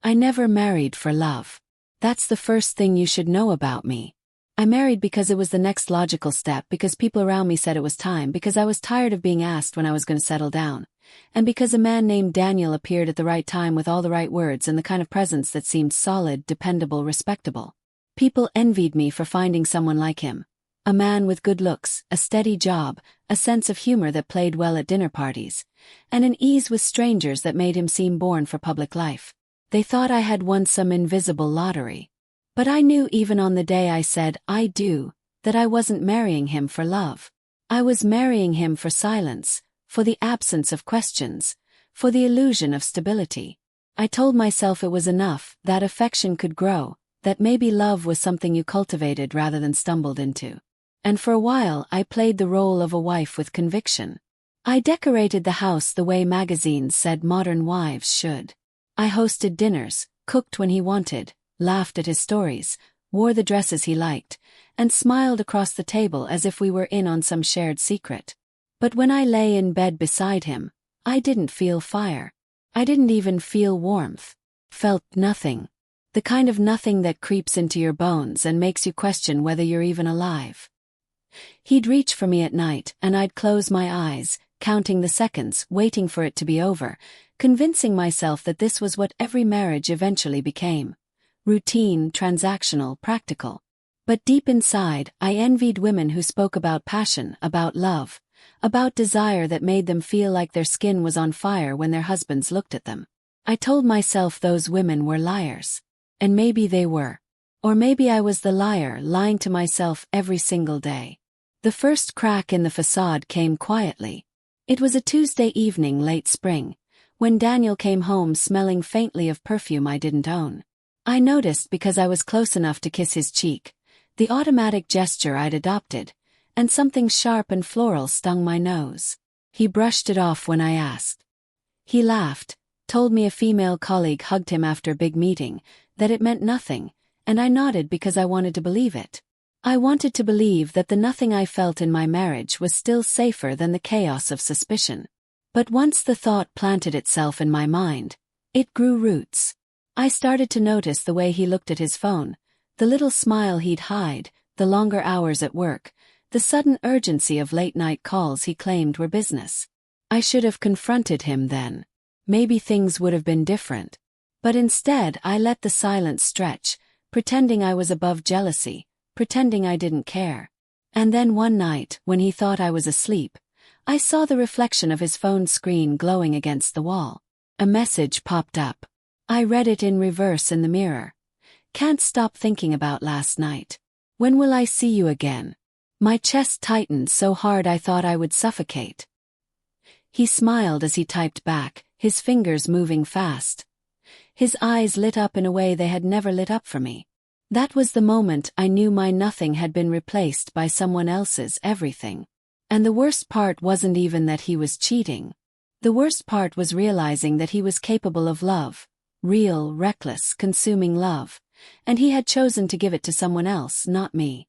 I never married for love. That's the first thing you should know about me. I married because it was the next logical step, because people around me said it was time, because I was tired of being asked when I was going to settle down, and because a man named Daniel appeared at the right time with all the right words and the kind of presence that seemed solid, dependable, respectable. People envied me for finding someone like him. A man with good looks, a steady job, a sense of humor that played well at dinner parties, and an ease with strangers that made him seem born for public life. They thought I had won some invisible lottery. But I knew even on the day I said, I do, that I wasn't marrying him for love. I was marrying him for silence, for the absence of questions, for the illusion of stability. I told myself it was enough, that affection could grow, that maybe love was something you cultivated rather than stumbled into. And for a while I played the role of a wife with conviction. I decorated the house the way magazines said modern wives should. I hosted dinners, cooked when he wanted, laughed at his stories, wore the dresses he liked, and smiled across the table as if we were in on some shared secret. But when I lay in bed beside him, I didn't feel fire. I didn't even feel warmth. Felt nothing. The kind of nothing that creeps into your bones and makes you question whether you're even alive. He'd reach for me at night, and I'd close my eyes, counting the seconds, waiting for it to be over, convincing myself that this was what every marriage eventually became. Routine, transactional, practical. But deep inside, I envied women who spoke about passion, about love, about desire that made them feel like their skin was on fire when their husbands looked at them. I told myself those women were liars. And maybe they were. Or maybe I was the liar, lying to myself every single day. The first crack in the facade came quietly. It was a Tuesday evening late spring, when Daniel came home smelling faintly of perfume I didn't own. I noticed because I was close enough to kiss his cheek, the automatic gesture I'd adopted, and something sharp and floral stung my nose. He brushed it off when I asked. He laughed, told me a female colleague hugged him after a big meeting, that it meant nothing, and I nodded because I wanted to believe it. I wanted to believe that the nothing I felt in my marriage was still safer than the chaos of suspicion. But once the thought planted itself in my mind, it grew roots. I started to notice the way he looked at his phone, the little smile he'd hide, the longer hours at work, the sudden urgency of late-night calls he claimed were business. I should have confronted him then. Maybe things would have been different. But instead I let the silence stretch, pretending I was above jealousy, pretending I didn't care. And then one night, when he thought I was asleep, I saw the reflection of his phone screen glowing against the wall. A message popped up. I read it in reverse in the mirror. Can't stop thinking about last night. When will I see you again? My chest tightened so hard I thought I would suffocate. He smiled as he typed back, his fingers moving fast. His eyes lit up in a way they had never lit up for me. That was the moment I knew my nothing had been replaced by someone else's everything. And the worst part wasn't even that he was cheating. The worst part was realizing that he was capable of love, real, reckless, consuming love, and he had chosen to give it to someone else, not me.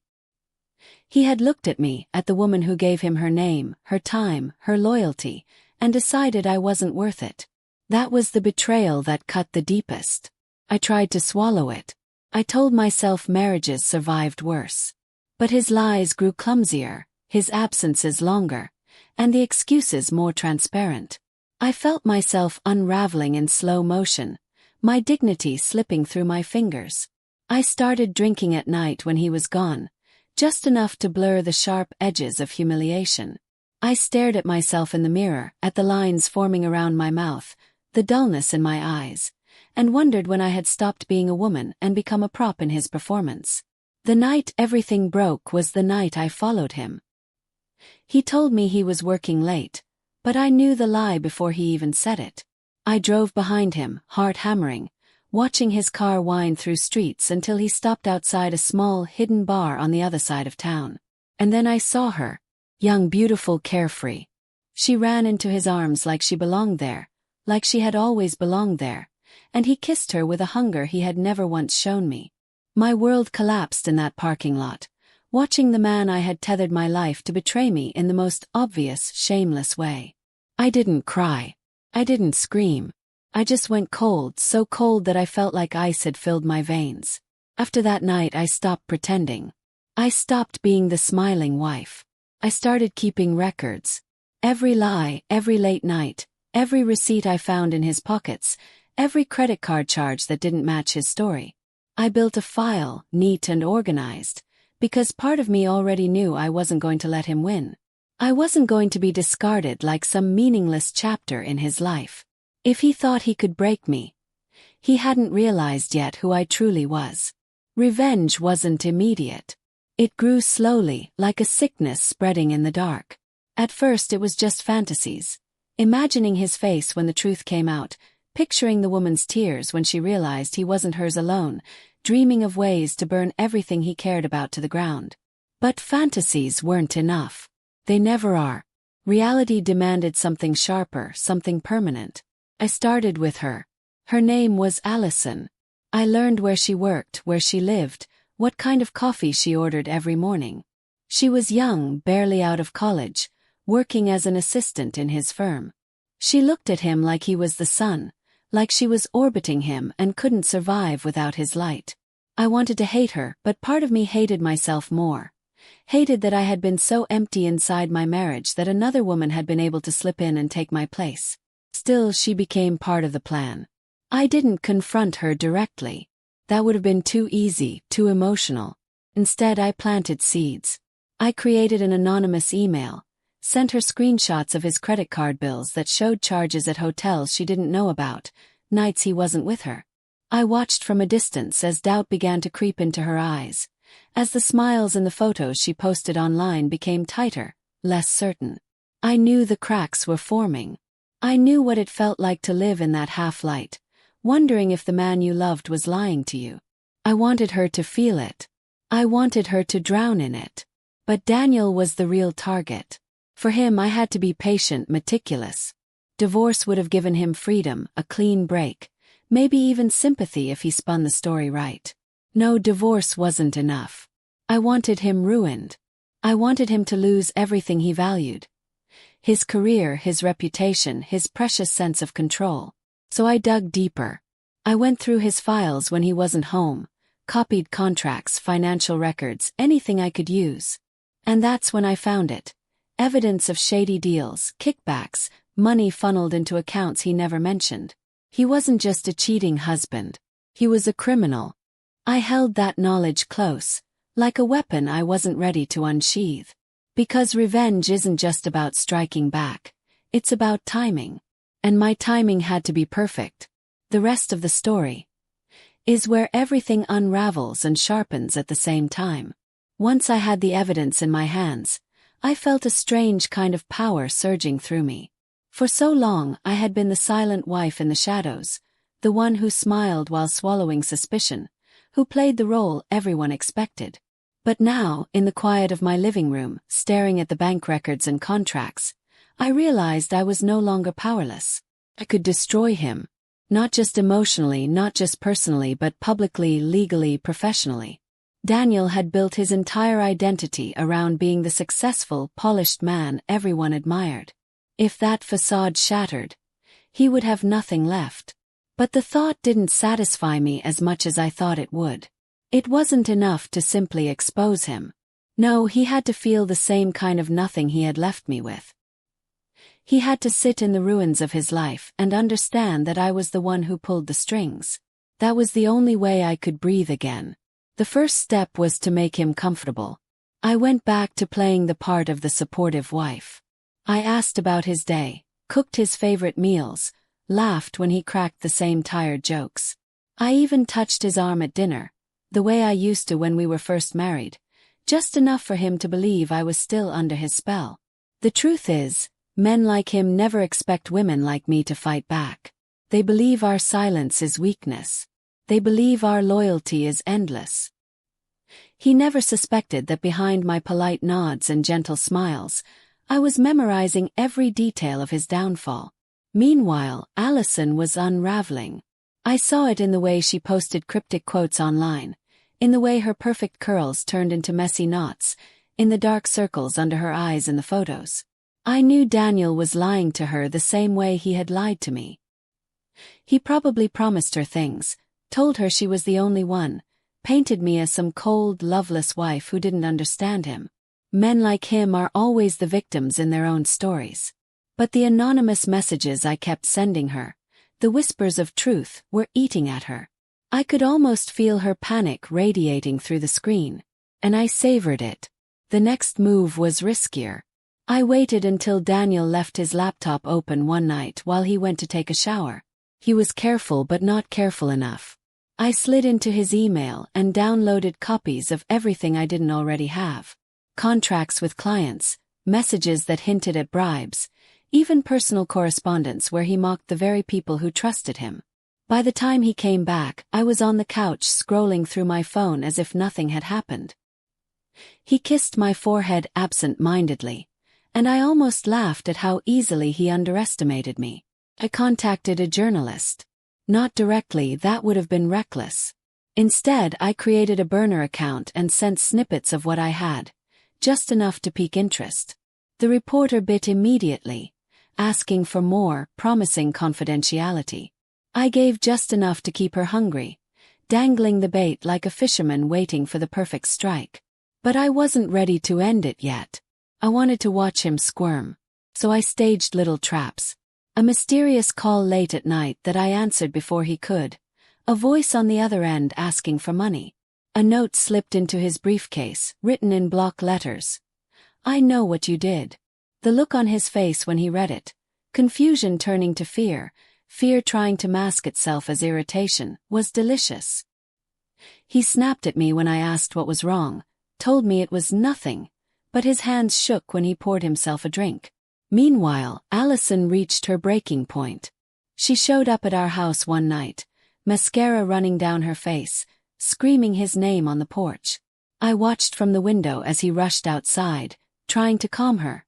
He had looked at me, at the woman who gave him her name, her time, her loyalty, and decided I wasn't worth it. That was the betrayal that cut the deepest. I tried to swallow it. I told myself marriages survived worse. But his lies grew clumsier, his absences longer, and the excuses more transparent. I felt myself unraveling in slow motion, my dignity slipping through my fingers. I started drinking at night when he was gone, just enough to blur the sharp edges of humiliation. I stared at myself in the mirror, at the lines forming around my mouth, the dullness in my eyes, and wondered when I had stopped being a woman and become a prop in his performance. The night everything broke was the night I followed him. He told me he was working late, but I knew the lie before he even said it. I drove behind him, heart hammering, watching his car wind through streets until he stopped outside a small, hidden bar on the other side of town. And then I saw her, young, beautiful, carefree. She ran into his arms like she belonged there, like she had always belonged there, and he kissed her with a hunger he had never once shown me. My world collapsed in that parking lot, watching the man I had tethered my life to betray me in the most obvious, shameless way. I didn't cry. I didn't scream. I just went cold, so cold that I felt like ice had filled my veins. After that night I stopped pretending. I stopped being the smiling wife. I started keeping records. Every lie, every late night, every receipt I found in his pockets, every credit card charge that didn't match his story. I built a file, neat and organized, because part of me already knew I wasn't going to let him win. I wasn't going to be discarded like some meaningless chapter in his life. If he thought he could break me, he hadn't realized yet who I truly was. Revenge wasn't immediate. It grew slowly, like a sickness spreading in the dark. At first it was just fantasies. Imagining his face when the truth came out, picturing the woman's tears when she realized he wasn't hers alone, dreaming of ways to burn everything he cared about to the ground. But fantasies weren't enough. They never are. Reality demanded something sharper, something permanent. I started with her. Her name was Allison. I learned where she worked, where she lived, what kind of coffee she ordered every morning. She was young, barely out of college, working as an assistant in his firm. She looked at him like he was the sun, like she was orbiting him and couldn't survive without his light. I wanted to hate her, but part of me hated myself more. Hated that I had been so empty inside my marriage that another woman had been able to slip in and take my place. Still, she became part of the plan. I didn't confront her directly. That would have been too easy, too emotional. Instead, I planted seeds. I created an anonymous email, sent her screenshots of his credit card bills that showed charges at hotels she didn't know about, nights he wasn't with her. I watched from a distance as doubt began to creep into her eyes, as the smiles in the photos she posted online became tighter, less certain. I knew the cracks were forming. I knew what it felt like to live in that half-light, wondering if the man you loved was lying to you. I wanted her to feel it. I wanted her to drown in it. But Daniel was the real target. For him, I had to be patient, meticulous. Divorce would have given him freedom, a clean break, maybe even sympathy if he spun the story right. No, divorce wasn't enough. I wanted him ruined. I wanted him to lose everything he valued. His career, his reputation, his precious sense of control. So I dug deeper. I went through his files when he wasn't home, copied contracts, financial records, anything I could use. And that's when I found it. Evidence of shady deals, kickbacks, money funneled into accounts he never mentioned. He wasn't just a cheating husband. He was a criminal. I held that knowledge close, like a weapon I wasn't ready to unsheathe. Because revenge isn't just about striking back. It's about timing. And my timing had to be perfect. The rest of the story is where everything unravels and sharpens at the same time. Once I had the evidence in my hands, I felt a strange kind of power surging through me. For so long I had been the silent wife in the shadows, the one who smiled while swallowing suspicion, who played the role everyone expected. But now, in the quiet of my living room, staring at the bank records and contracts, I realized I was no longer powerless. I could destroy him. Not just emotionally, not just personally, but publicly, legally, professionally. Daniel had built his entire identity around being the successful, polished man everyone admired. If that facade shattered, he would have nothing left. But the thought didn't satisfy me as much as I thought it would. It wasn't enough to simply expose him. No, he had to feel the same kind of nothing he had left me with. He had to sit in the ruins of his life and understand that I was the one who pulled the strings. That was the only way I could breathe again. The first step was to make him comfortable. I went back to playing the part of the supportive wife. I asked about his day, cooked his favorite meals, laughed when he cracked the same tired jokes. I even touched his arm at dinner, the way I used to when we were first married, just enough for him to believe I was still under his spell. The truth is, men like him never expect women like me to fight back. They believe our silence is weakness. They believe our loyalty is endless. He never suspected that behind my polite nods and gentle smiles, I was memorizing every detail of his downfall. Meanwhile, Allison was unraveling. I saw it in the way she posted cryptic quotes online, in the way her perfect curls turned into messy knots, in the dark circles under her eyes in the photos. I knew Daniel was lying to her the same way he had lied to me. He probably promised her things, told her she was the only one, painted me as some cold, loveless wife who didn't understand him. Men like him are always the victims in their own stories. But the anonymous messages I kept sending her, the whispers of truth, were eating at her. I could almost feel her panic radiating through the screen. And I savored it. The next move was riskier. I waited until Daniel left his laptop open one night while he went to take a shower. He was careful but not careful enough. I slid into his email and downloaded copies of everything I didn't already have. Contracts with clients, messages that hinted at bribes, even personal correspondence where he mocked the very people who trusted him. By the time he came back, I was on the couch scrolling through my phone as if nothing had happened. He kissed my forehead absent-mindedly, and I almost laughed at how easily he underestimated me. I contacted a journalist. Not directly, that would have been reckless. Instead, I created a burner account and sent snippets of what I had, just enough to pique interest. The reporter bit immediately, asking for more, promising confidentiality. I gave just enough to keep her hungry, dangling the bait like a fisherman waiting for the perfect strike. But I wasn't ready to end it yet. I wanted to watch him squirm. So I staged little traps. A mysterious call late at night that I answered before he could. A voice on the other end asking for money. A note slipped into his briefcase, written in block letters. "I know what you did." The look on his face when he read it, confusion turning to fear, fear trying to mask itself as irritation, was delicious. He snapped at me when I asked what was wrong, told me it was nothing, but his hands shook when he poured himself a drink. Meanwhile, Allison reached her breaking point. She showed up at our house one night, mascara running down her face, screaming his name on the porch. I watched from the window as he rushed outside, trying to calm her,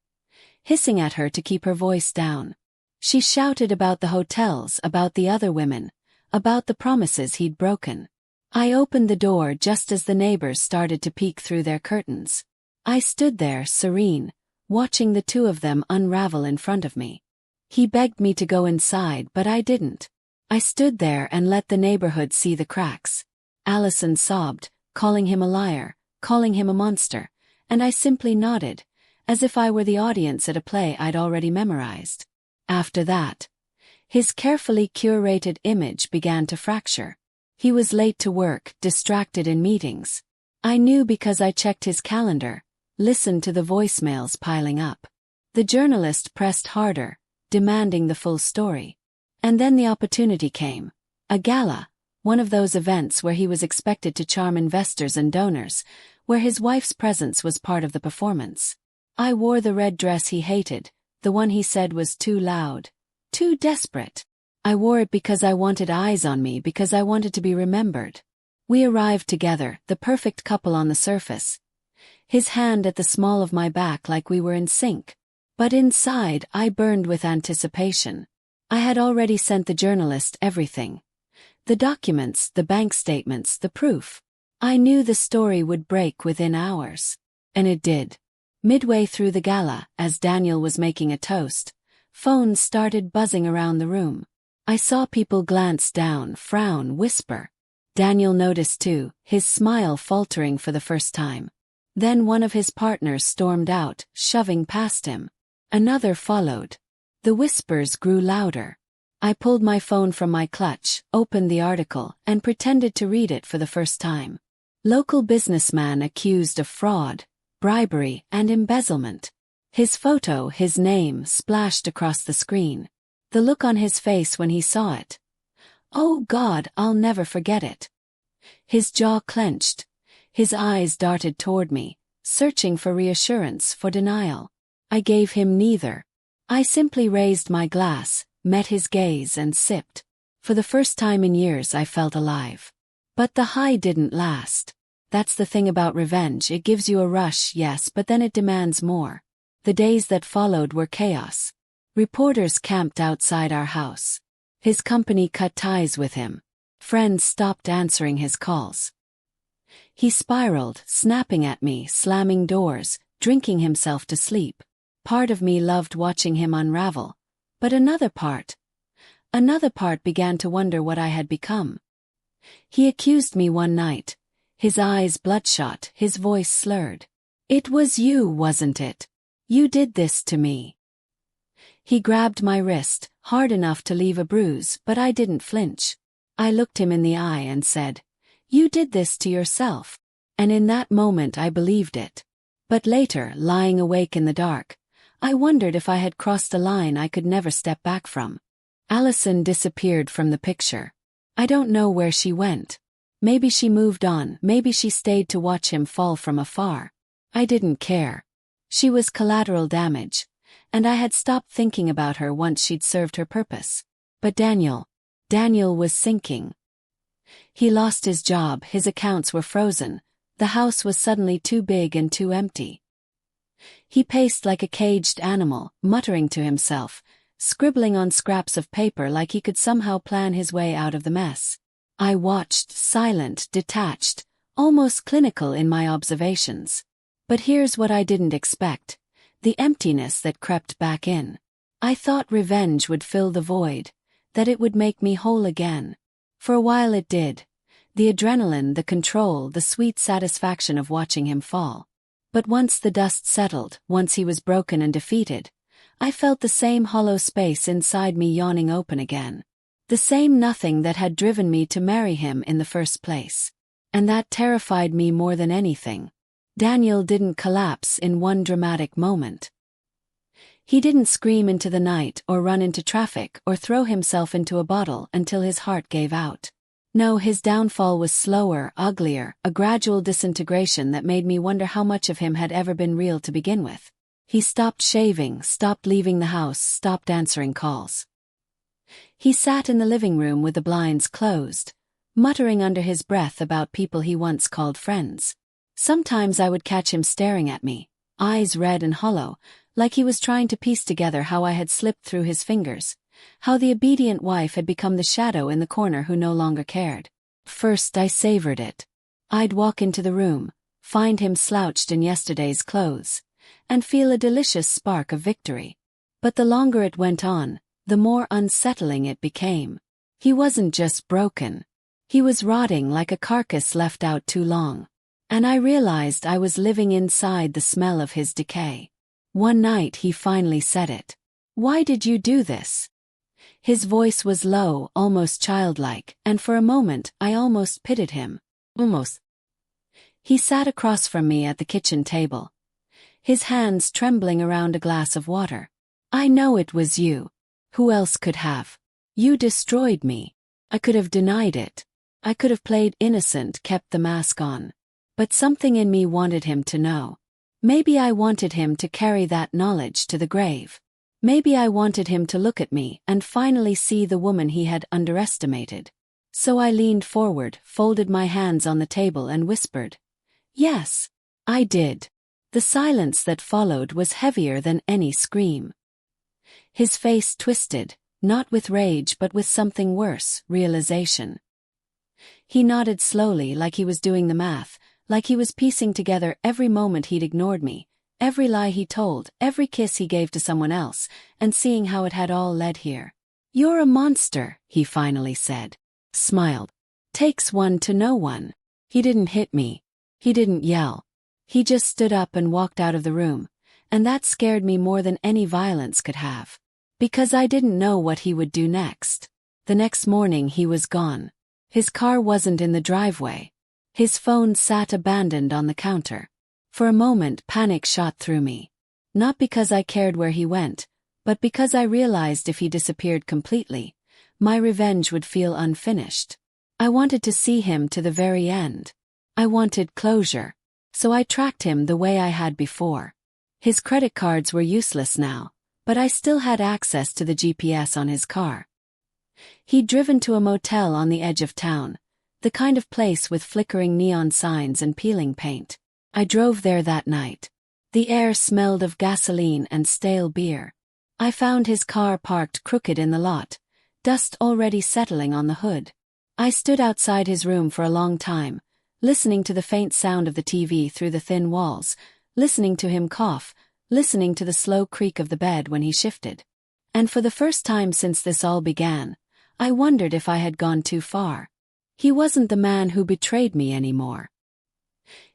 hissing at her to keep her voice down. She shouted about the hotels, about the other women, about the promises he'd broken. I opened the door just as the neighbors started to peek through their curtains. I stood there, serene, watching the two of them unravel in front of me. He begged me to go inside, but I didn't. I stood there and let the neighborhood see the cracks. Allison sobbed, calling him a liar, calling him a monster, and I simply nodded, as if I were the audience at a play I'd already memorized. After that, his carefully curated image began to fracture. He was late to work, distracted in meetings. I knew because I checked his calendar, listened to the voicemails piling up. The journalist pressed harder, demanding the full story. And then the opportunity came. A gala, one of those events where he was expected to charm investors and donors, where his wife's presence was part of the performance. I wore the red dress he hated, the one he said was too loud, too desperate. I wore it because I wanted eyes on me, because I wanted to be remembered. We arrived together, the perfect couple on the surface. His hand at the small of my back like we were in sync. But inside, I burned with anticipation. I had already sent the journalist everything. The documents, the bank statements, the proof. I knew the story would break within hours. And it did. Midway through the gala, as Daniel was making a toast, phones started buzzing around the room. I saw people glance down, frown, whisper. Daniel noticed too, his smile faltering for the first time. Then one of his partners stormed out, shoving past him. Another followed. The whispers grew louder. I pulled my phone from my clutch, opened the article, and pretended to read it for the first time. Local businessman accused of fraud, bribery, and embezzlement. His photo, his name, splashed across the screen. The look on his face when he saw it. Oh God, I'll never forget it. His jaw clenched. His eyes darted toward me, searching for reassurance, for denial. I gave him neither. I simply raised my glass, met his gaze and sipped. For the first time in years I felt alive. But the high didn't last. That's the thing about revenge, it gives you a rush, yes, but then it demands more. The days that followed were chaos. Reporters camped outside our house. His company cut ties with him. Friends stopped answering his calls. He spiraled, snapping at me, slamming doors, drinking himself to sleep. Part of me loved watching him unravel. But another part, Another part began to wonder what I had become. He accused me one night, his eyes bloodshot, his voice slurred. "It was you, wasn't it? You did this to me." He grabbed my wrist, hard enough to leave a bruise, but I didn't flinch. I looked him in the eye and said, "You did this to yourself." And in that moment I believed it. But later, lying awake in the dark, I wondered if I had crossed a line I could never step back from. Allison disappeared from the picture. I don't know where she went. Maybe she moved on, maybe she stayed to watch him fall from afar. I didn't care. She was collateral damage, and I had stopped thinking about her once she'd served her purpose. But Daniel was sinking. He lost his job, his accounts were frozen, the house was suddenly too big and too empty. He paced like a caged animal, muttering to himself, scribbling on scraps of paper like he could somehow plan his way out of the mess. I watched, silent, detached, almost clinical in my observations. But here's what I didn't expect: the emptiness that crept back in. I thought revenge would fill the void, that it would make me whole again. For a while it did. The adrenaline, the control, the sweet satisfaction of watching him fall. But once the dust settled, once he was broken and defeated, I felt the same hollow space inside me yawning open again. The same nothing that had driven me to marry him in the first place. And that terrified me more than anything. Daniel didn't collapse in one dramatic moment. He didn't scream into the night or run into traffic or throw himself into a bottle until his heart gave out. No, his downfall was slower, uglier, a gradual disintegration that made me wonder how much of him had ever been real to begin with. He stopped shaving, stopped leaving the house, stopped answering calls. He sat in the living room with the blinds closed, muttering under his breath about people he once called friends. Sometimes I would catch him staring at me, eyes red and hollow, like he was trying to piece together how I had slipped through his fingers, how the obedient wife had become the shadow in the corner who no longer cared. First I savored it. I'd walk into the room, find him slouched in yesterday's clothes, and feel a delicious spark of victory. But the longer it went on, the more unsettling it became. He wasn't just broken. He was rotting like a carcass left out too long. And I realized I was living inside the smell of his decay. One night he finally said it. "Why did you do this?" His voice was low, almost childlike, and for a moment I almost pitied him. Almost. He sat across from me at the kitchen table, his hands trembling around a glass of water. "I know it was you. Who else could have? You destroyed me. I could have denied it. I could have played innocent, kept the mask on. But something in me wanted him to know. Maybe I wanted him to carry that knowledge to the grave. Maybe I wanted him to look at me and finally see the woman he had underestimated. So I leaned forward, folded my hands on the table and whispered, "Yes, I did." The silence that followed was heavier than any scream. His face twisted, not with rage but with something worse, realization. He nodded slowly like he was doing the math, like he was piecing together every moment he'd ignored me, every lie he told, every kiss he gave to someone else, and seeing how it had all led here. "You're a monster," he finally said. Smiled. "Takes one to know one." He didn't hit me. He didn't yell. He just stood up and walked out of the room, and that scared me more than any violence could have. Because I didn't know what he would do next. The next morning he was gone. His car wasn't in the driveway. His phone sat abandoned on the counter. For a moment panic shot through me. Not because I cared where he went, but because I realized if he disappeared completely, my revenge would feel unfinished. I wanted to see him to the very end. I wanted closure. So I tracked him the way I had before. His credit cards were useless now, but I still had access to the GPS on his car. He'd driven to a motel on the edge of town, the kind of place with flickering neon signs and peeling paint. I drove there that night. The air smelled of gasoline and stale beer. I found his car parked crooked in the lot, dust already settling on the hood. I stood outside his room for a long time, listening to the faint sound of the TV through the thin walls, listening to him cough, listening to the slow creak of the bed when he shifted. And for the first time since this all began, I wondered if I had gone too far. He wasn't the man who betrayed me anymore.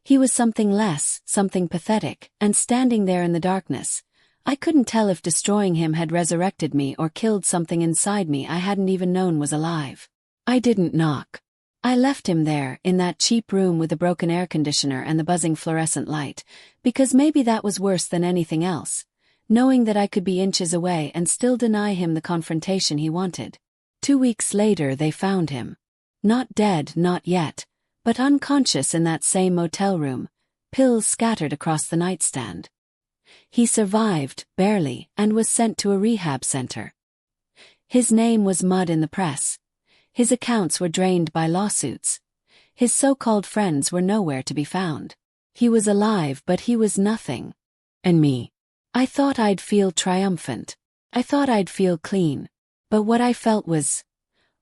He was something less, something pathetic, and standing there in the darkness, I couldn't tell if destroying him had resurrected me or killed something inside me I hadn't even known was alive. I didn't knock. I left him there, in that cheap room with the broken air conditioner and the buzzing fluorescent light, because maybe that was worse than anything else, knowing that I could be inches away and still deny him the confrontation he wanted. 2 weeks later they found him. Not dead, not yet, but unconscious in that same motel room, pills scattered across the nightstand. He survived, barely, and was sent to a rehab center. His name was mud in the press. His accounts were drained by lawsuits. His so-called friends were nowhere to be found. He was alive, but he was nothing. And me. I thought I'd feel triumphant. I thought I'd feel clean. But what I felt was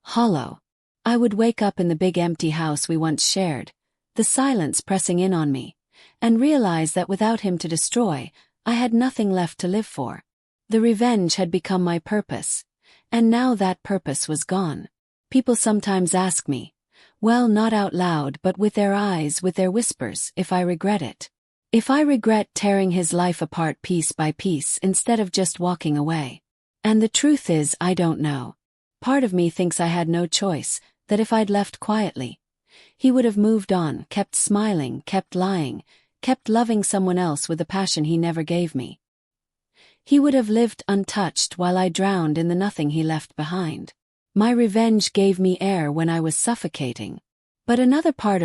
hollow. I would wake up in the big empty house we once shared, the silence pressing in on me, and realize that without him to destroy, I had nothing left to live for. The revenge had become my purpose, and now that purpose was gone. People sometimes ask me, well, not out loud but with their eyes, with their whispers, if I regret it. If I regret tearing his life apart piece by piece instead of just walking away. And the truth is, I don't know. Part of me thinks I had no choice, that if I'd left quietly, he would have moved on, kept smiling, kept lying, kept loving someone else with the passion he never gave me. He would have lived untouched while I drowned in the nothing he left behind. My revenge gave me air when I was suffocating. But another part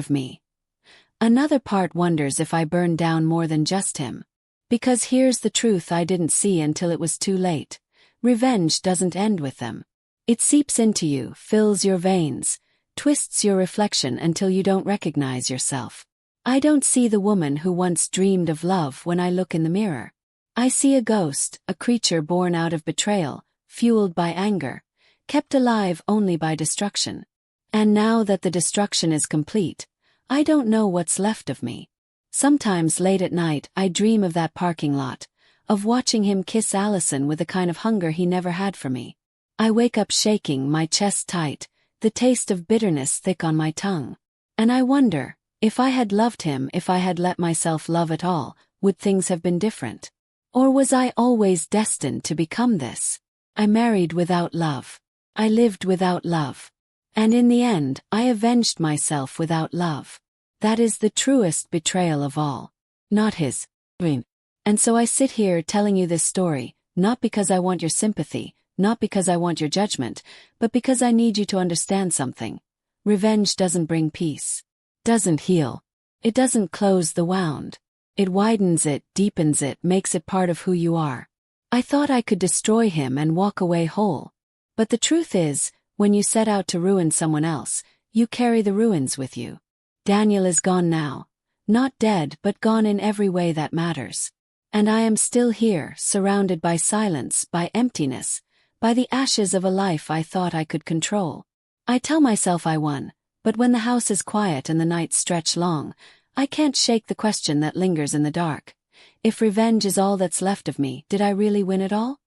wonders if I burned down more than just him. Because here's the truth I didn't see until it was too late. Revenge doesn't end with them. It seeps into you, fills your veins, twists your reflection until you don't recognize yourself. I don't see the woman who once dreamed of love when I look in the mirror. I see a ghost, a creature born out of betrayal, fueled by anger, kept alive only by destruction. And now that the destruction is complete, I don't know what's left of me. Sometimes late at night I dream of that parking lot, of watching him kiss Allison with the kind of hunger he never had for me. I wake up shaking, my chest tight, the taste of bitterness thick on my tongue. And I wonder, if I had loved him, if I had let myself love at all, would things have been different? Or was I always destined to become this? I married without love. I lived without love. And in the end, I avenged myself without love. That is the truest betrayal of all. Not his. And so I sit here telling you this story, not because I want your sympathy, not because I want your judgment, but because I need you to understand something. Revenge doesn't bring peace. Doesn't heal. It doesn't close the wound. It widens it, deepens it, makes it part of who you are. I thought I could destroy him and walk away whole. But the truth is, when you set out to ruin someone else, you carry the ruins with you. Daniel is gone now. Not dead, but gone in every way that matters. And I am still here, surrounded by silence, by emptiness, by the ashes of a life I thought I could control. I tell myself I won, but when the house is quiet and the nights stretch long, I can't shake the question that lingers in the dark. If revenge is all that's left of me, did I really win it all?